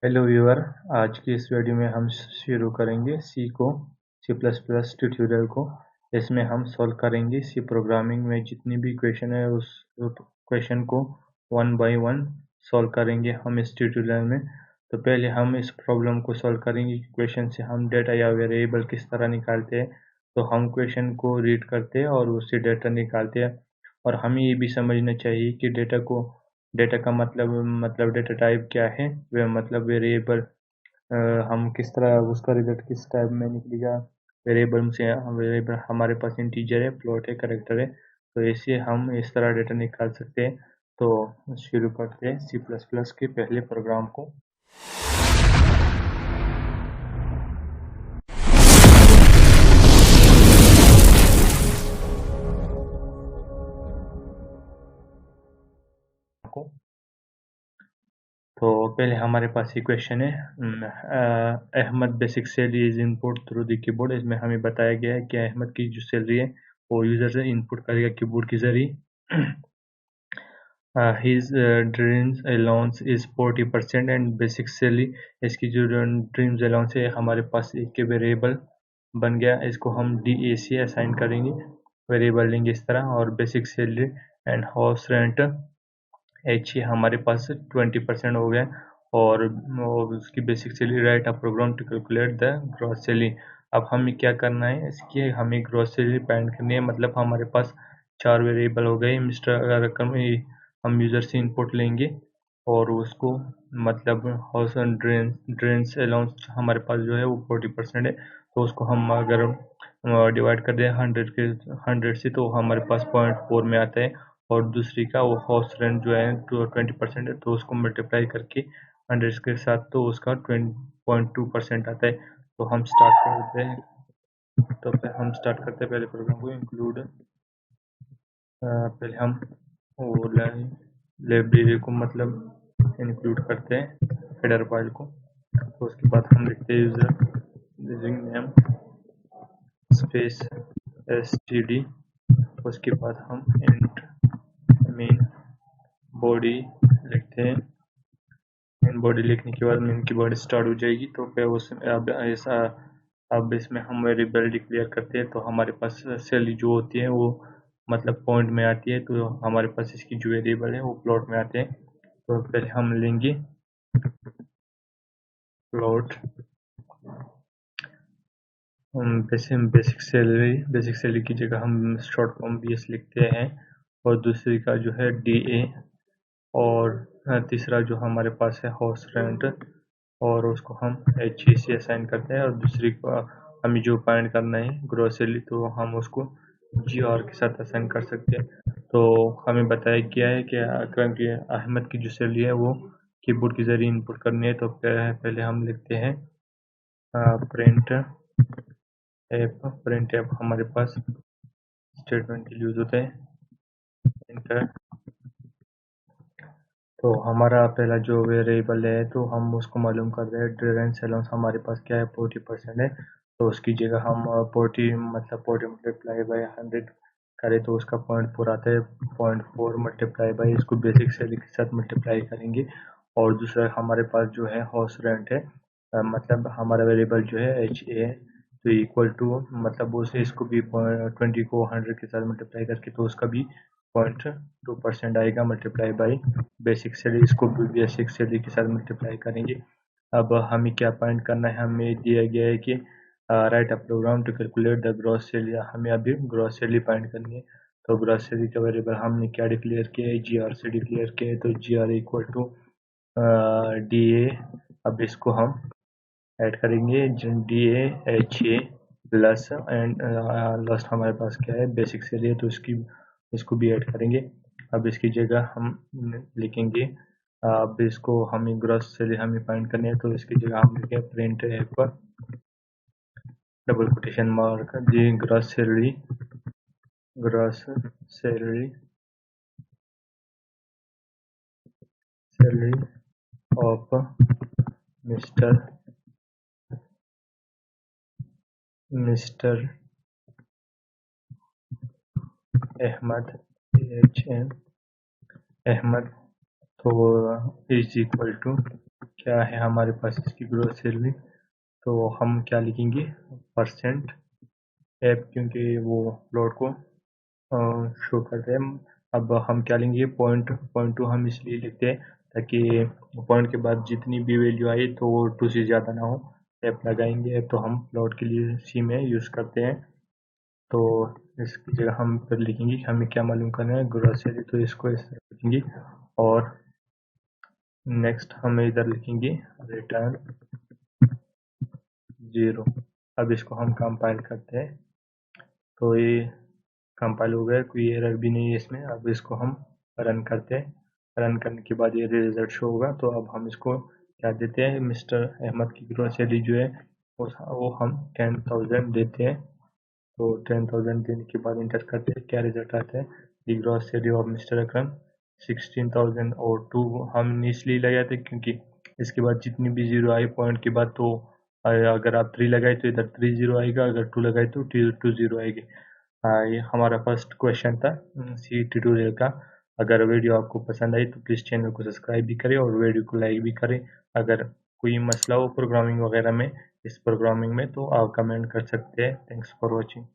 Hello viewer. आज की इस वीडियो में हम शुरू करेंगे सी प्लस प्लस ट्यूटोरियल को। इसमें हम सॉल्व करेंगे सी प्रोग्रामिंग में जितनी भी क्वेश्चन है उस क्वेश्चन को वन बाय वन सॉल्व करेंगे हम इस ट्यूटोरियल में। तो पहले हम इस प्रॉब्लम को सॉल्व करेंगे कि क्वेश्चन से हम डेटा या वेरिएबल किस तरह निकालते हैं। तो हम क्वेश्चन को रीड करते हैं और उससे डेटा निकालते हैं। और हमें ये भी समझना चाहिए कि डेटा का मतलब डेटा टाइप क्या है, वे मतलब वेरिएबल हम किस तरह उसका रिजल्ट किस टाइप में निकलेगा। वेरिएबल हमारे पास इंटीजर है, फ्लोट है, कैरेक्टर है, तो ऐसे हम इस तरह डेटा निकाल सकते हैं। तो शुरू करते हैं सी प्लस प्लस के पहले प्रोग्राम को। तो पहले हमारे पास ये क्वेश्चन है, Ahmed basic salary is input through the keyboard. इसमें हमें बताया गया है कि अहमद की जो सैलरी है वो यूजर से इनपुट करेगा कीबोर्ड के जरिए। His dreams allowance is 40% and basic salary. इसकी जो ड्रीम्स अलाउंस है हमारे पास एक वेरिएबल बन गया, इसको हम DAC असाइन करेंगे, वेरिएबल लेंगे इस तरह। और basic salary and house rent H हमारे पास 20% हो गया। और उसकी basic salary write a program to calculate the gross salary. अब हमें क्या करना है, इसकी हमें ग्रॉस सैलरी फाइंड करनी है। मतलब हमारे पास 4 वेरिएबल हो गए। मिस्टर रकम हम यूज़र से इनपुट लेंगे और उसको मतलब हाउस एंड ड्रेन्स अलाउंस हमारे पास जो है वो 40% है। तो उसको हम अगर डिवाइड कर दें 100 से तो हमारे पास 0.4 में आता है। और दूसरी का वो हाउस रेंट जो है 20% है, तो उसको मल्टीप्लाई करके 100 के साथ तो उसका 20.2% आता है। तो हम स्टार्ट करते हैं। पहले प्रोग्राम को इंक्लूड, पहले हम वो लाइब्रेरी को मतलब इंक्लूड करते हैं हेडर फाइल को। तो उसके बाद हम लिखते हैं यूजिंग नेम स्पेस std। उसके बाद हम इंट मेन बॉडी लिखते हैं। मेन बॉडी लिखने के बाद मेन की बॉडी स्टार्ट हो जाएगी। तो फिर उसमें अब इसमें हम वेरिएबल डिक्लेयर करते हैं। तो हमारे पास सैलरी जो होती है वो मतलब पॉइंट में आती है, तो हमारे पास इसकी जो वेरिएबल है वो प्लॉट में आते हैं। तो पहले हम लेंगे प्लॉट बेसिक सैलरी की जगह हम शॉर्ट फॉर्म BS लिखते हैं। और दूसरी का जो है DA। और तीसरा जो हमारे पास है हाउस रेंट, और उसको हम HE से असाइन करते हैं। और दूसरी को हमें जो फाइंड करना है ग्रोसरी, तो हम उसको GR के साथ असाइन कर सकते हैं। तो हमें बताया गया है कि क्योंकि अहमद की जो सैलरी है वो कीबोर्ड के जरिए इनपुट करनी है। तो पहले हम लिखते हैं प्रिंट ऐप हमारे पास स्टेटमेंट के लिए यूज होता है। इंटर। तो हमारा पहला जो वेरिएबल है तो हम उसको मालूम कर रहे हैं। ड्रेरेंस अलाउंस हमारे पास क्या है 40% है। तो उसकी जगह हम 40 मल्टीप्लाई बाई 100 करें तो उसका 0.4 आता है। 0.4 मल्टीप्लाई बाई इसको बेसिक सैलरी के साथ मल्टीप्लाई करेंगे। और दूसरा हमारे पास जो है हाउस रेंट है, मतलब हमारा वेरिएबल जो है HA है। तो इक्वल टू मतलब उसे इसको भी 20 को 100 के साथ मल्टीप्लाई करके तो उसका भी 0.2% आएगा मल्टीप्लाई बाई बेसिक सैलरी। इसको भी बेसिक सैलरी के साथ मल्टीप्लाई करेंगे। अब हमें क्या फाइंड करना है, हमें दिया गया है कि write a program to calculate the gross salary. हमें अभी ग्रॉस सैलरी फाइंड करनी है। तो ग्रॉस सैलरी का वेरिएबल हमने क्या डिक्लेयर किया है, GR से डिक्लेयर किया है। तो GR इक्वल टू DA। अब इसको हम ऐड करेंगे DA HA plus and last हमारे पास क्या है बेसिक सैलरी है, तो इसको भी ऐड करेंगे। अब इसकी जगह हम लिखेंगे, अब इसको हमें ग्रॉस सैलरी हमें फाइंड करनी है। तो इसकी जगह हम लिखें printf double quotation mark the gross salary of mister Ahmed Ahmed. तो इज इक्वल टू क्या है हमारे पास इसकी ग्रोस सैलरी, तो हम क्या लिखेंगे परसेंट ऐप, क्योंकि वो प्लॉट को शो करते हैं। अब हम क्या लेंगे पॉइंट, पॉइंट टू हम इसलिए लिखते हैं ताकि पॉइंट के बाद जितनी भी वैल्यू आई तो वो टू से ज़्यादा ना हो। ऐप लगाएंगे तो हम प्लॉट के लिए सी में यूज़ करते हैं। तो इसकी जगह हम फिर लिखेंगे कि हमें क्या मालूम करना है ग्रोसरी, तो इसको इस तरह लिखेंगे। और नेक्स्ट हम इधर लिखेंगे रिटर्न 0। अब इसको हम कंपाइल करते हैं, तो ये कंपाइल हो गया, कोई एरर भी नहीं है इसमें। अब इसको हम रन करते हैं, रन करने के बाद ये रिजल्ट शो होगा। तो अब हम इसको क्या देते हैं, मिस्टर अहमद की ग्रोसरी जो है वो हम 10,000 देते हैं। तो 10,000 देने के बाद इंटर करते हैं, क्या रिजल्ट आता है, दी ग्रोसरी ऑफ मिस्टर अकरम 16,000। और 2 हम इसलिए लगाए थे क्योंकि इसके बाद जितनी भी जीरो आई पॉइंट के बाद, तो अगर आप 3 लगाए तो इधर 3 जीरो आएगा, अगर 2 लगाए तो 2 जीरो आएगी। ये हमारा फर्स्ट क्वेश्चन था सी ट्यूटोरियल का। अगर वीडियो आपको पसंद आई तो प्लीज़ चैनल को सब्सक्राइब भी करें और वीडियो को लाइक भी करें। अगर कोई मसला हो प्रोग्रामिंग वगैरह में, इस प्रोग्रामिंग में, तो आप कमेंट कर सकते हैं। Thanks for watching.